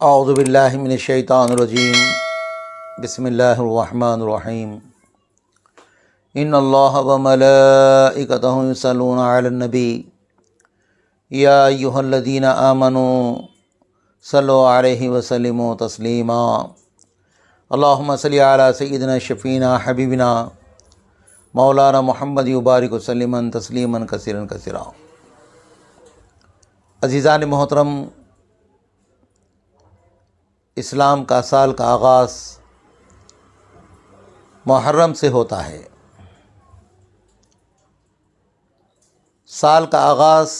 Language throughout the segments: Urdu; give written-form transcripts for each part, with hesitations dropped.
اعوذ باللہ من الشیطان الرجیم بسم اللہ الرحمن الرحیم ان اللہ وملائکتہ یصلون علی النبی یا ایھا الذین آمنوا صلوا علیہ وسلموا تسلیما اللہم صلی علی سیدنا شفیعنا حبیبنا مولانا محمد وبارک وسلم تسلیما کثیرا کثیرا۔ عزیزان محترم، اسلام کا سال کا آغاز محرم سے ہوتا ہے۔ سال کا آغاز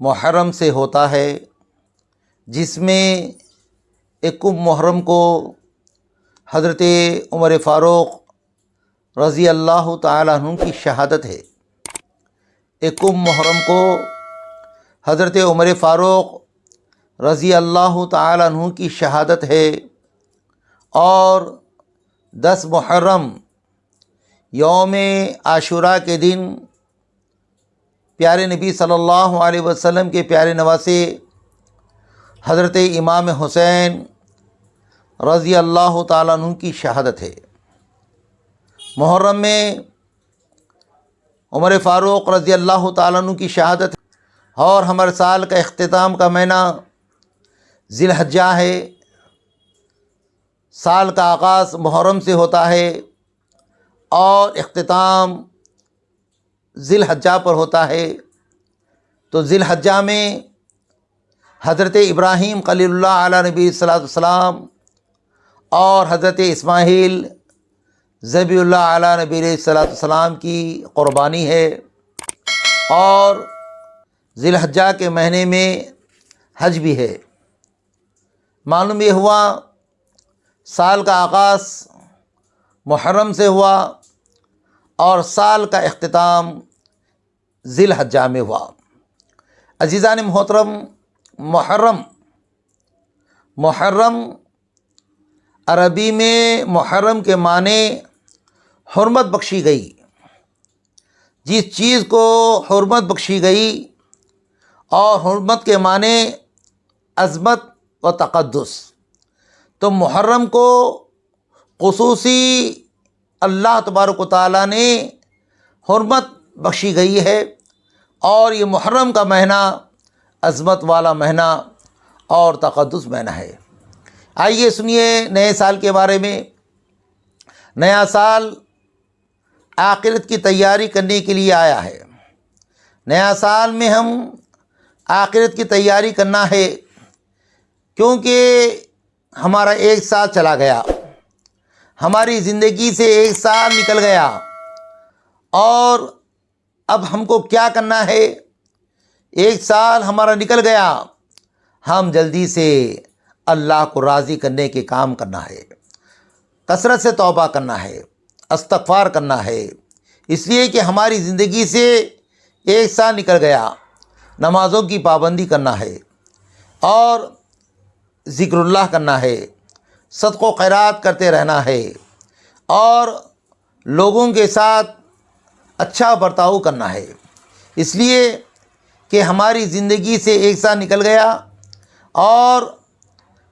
محرم سے ہوتا ہے، جس میں یکم محرم کو حضرت عمر فاروق رضی اللہ تعالیٰ عنہ کی شہادت ہے۔ یکم محرم کو حضرت عمر فاروق رضی اللہ تعالیٰ عنہ کی شہادت ہے، اور 10 محرم یوم عاشوراء کے دن پیارے نبی صلی اللہ علیہ وسلم کے پیارے نواسے حضرت امام حسین رضی اللہ تعالیٰ عنہ کی شہادت ہے۔ محرم میں عمر فاروق رضی اللہ تعالیٰ عنہ کی شہادت ہے، اور ہمارے سال کا اختتام کا مہینہ ذی الحجہ ہے۔ سال کا آغاز محرم سے ہوتا ہے اور اختتام ذی الحجہ پر ہوتا ہے۔ تو ذی الحجہ میں حضرت ابراہیم خلیل اللہ علیہ نبی صلی اللہ علیہ وسلم اور حضرت اسماعیل ذبیح اللہ علیہ نبی صلی اللہ علیہ وسلم کی قربانی ہے، اور ذی الحجہ کے مہینے میں حج بھی ہے۔ معلوم یہ ہوا سال کا آغاز محرم سے ہوا اور سال کا اختتام ذی الحجہ میں ہوا۔ عزیزان محترم، محرم عربی میں محرم کے معنی حرمت بخشی گئی۔ جس چیز کو حرمت بخشی گئی، اور حرمت کے معنی عظمت و تقدس، تو محرم کو خصوصی اللہ تبارک و تعالیٰ نے حرمت بخشی گئی ہے، اور یہ محرم کا مہینہ عظمت والا مہینہ اور تقدس مہینہ ہے۔ آئیے سنیے نئے سال کے بارے میں۔ نیا سال آخرت کی تیاری کرنے کے لیے آیا ہے۔ نیا سال میں ہم آخرت کی تیاری کرنا ہے، کیونکہ ہمارا ایک سال چلا گیا، ہماری زندگی سے ایک سال نکل گیا، اور اب ہم کو کیا کرنا ہے؟ ایک سال ہمارا نکل گیا، ہم جلدی سے اللہ کو راضی کرنے کے کام کرنا ہے، کثرت سے توبہ کرنا ہے، استغفار کرنا ہے، اس لیے کہ ہماری زندگی سے ایک سال نکل گیا۔ نمازوں کی پابندی کرنا ہے، اور ذکر اللہ کرنا ہے، صدق و خیرات کرتے رہنا ہے، اور لوگوں کے ساتھ اچھا برتاؤ کرنا ہے، اس لیے کہ ہماری زندگی سے ایک سال نکل گیا، اور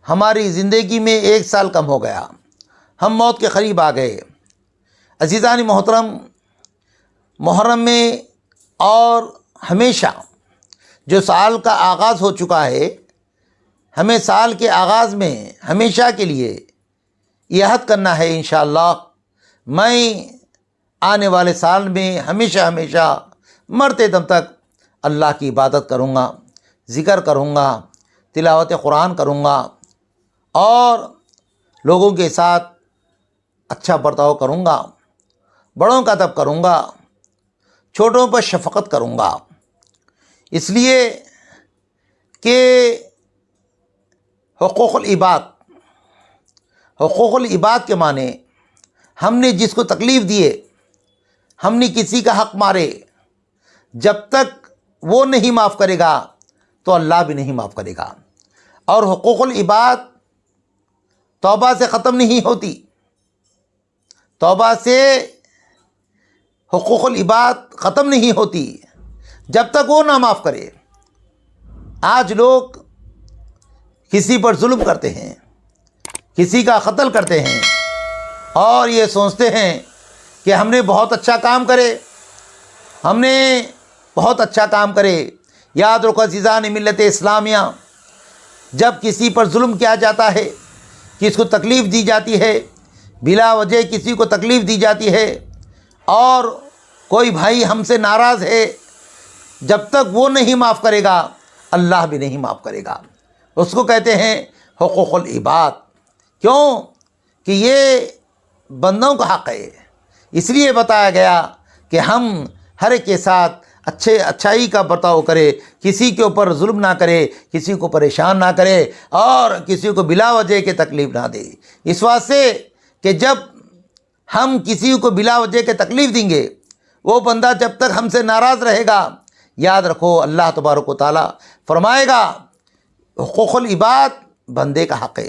ہماری زندگی میں ایک سال کم ہو گیا، ہم موت کے قریب آ گئے۔ عزیزان محترم، محرم میں اور ہمیشہ جو سال کا آغاز ہو چکا ہے، ہمیں سال کے آغاز میں ہمیشہ کے لیے یہ عہد کرنا ہے، انشاءاللہ میں آنے والے سال میں ہمیشہ مرتے دم تک اللہ کی عبادت کروں گا، ذکر کروں گا، تلاوت قرآن کروں گا، اور لوگوں کے ساتھ اچھا برتاؤ کروں گا، بڑوں کا ادب کروں گا، چھوٹوں پر شفقت کروں گا، اس لیے کہ حقوق العباد کے معنی ہم نے جس کو تکلیف دیے، ہم نے کسی کا حق مارے، جب تک وہ نہیں معاف کرے گا تو اللہ بھی نہیں معاف کرے گا۔ اور حقوق العباد توبہ سے ختم نہیں ہوتی، توبہ سے حقوق العباد ختم نہیں ہوتی جب تک وہ نہ معاف کرے۔ آج لوگ کسی پر ظلم کرتے ہیں، کسی کا قتل کرتے ہیں اور یہ سوچتے ہیں کہ ہم نے بہت اچھا کام کرے، ہم نے بہت اچھا کام کرے۔ یاد رکھو عزیزان ملت اسلامیہ، جب کسی پر ظلم کیا جاتا ہے، کسی کو تکلیف دی جاتی ہے، بلا وجہ کسی کو تکلیف دی جاتی ہے، اور کوئی بھائی ہم سے ناراض ہے، جب تک وہ نہیں معاف کرے گا اللہ بھی نہیں معاف کرے گا۔ اس کو کہتے ہیں حقوق العباد۔ کیوں کہ یہ بندوں کا حق ہے، اس لیے بتایا گیا کہ ہم ہر ایک کے ساتھ اچھائی کا برتاؤ کرے، کسی کے اوپر ظلم نہ کرے، کسی کو پریشان نہ کرے اور کسی کو بلا وجہ کے تکلیف نہ دے۔ اس واسطے کہ جب ہم کسی کو بلا وجہ کے تکلیف دیں گے، وہ بندہ جب تک ہم سے ناراض رہے گا، یاد رکھو اللہ تبارک و تعالیٰ فرمائے گا حقوق العباد بندے کا حق ہے،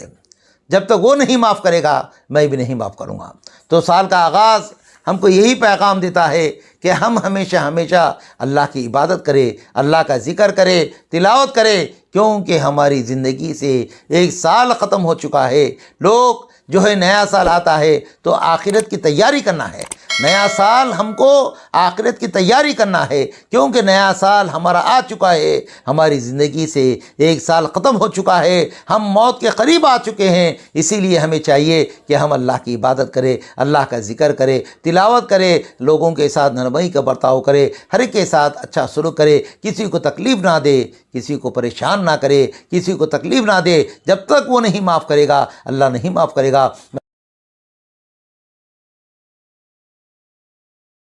جب تک وہ نہیں معاف کرے گا میں بھی نہیں معاف کروں گا۔ تو سال کا آغاز ہم کو یہی پیغام دیتا ہے کہ ہم ہمیشہ اللہ کی عبادت کرے، اللہ کا ذکر کرے، تلاوت کرے، کیونکہ ہماری زندگی سے ایک سال ختم ہو چکا ہے۔ لوگ جو ہے نیا سال آتا ہے تو آخرت کی تیاری کرنا ہے، نیا سال ہم کو آخرت کی تیاری کرنا ہے، کیونکہ نیا سال ہمارا آ چکا ہے، ہماری زندگی سے ایک سال ختم ہو چکا ہے، ہم موت کے قریب آ چکے ہیں۔ اسی لیے ہمیں چاہیے کہ ہم اللہ کی عبادت کرے، اللہ کا ذکر کرے، تلاوت کرے، لوگوں کے ساتھ نرمی کا برتاؤ کرے، ہر ایک کے ساتھ اچھا سلوک کرے، کسی کو تکلیف نہ دے، کسی کو پریشان نہ کرے، کسی کو تکلیف نہ دے۔ جب تک وہ نہیں معاف کرے گا اللہ نہیں معاف کرے گا۔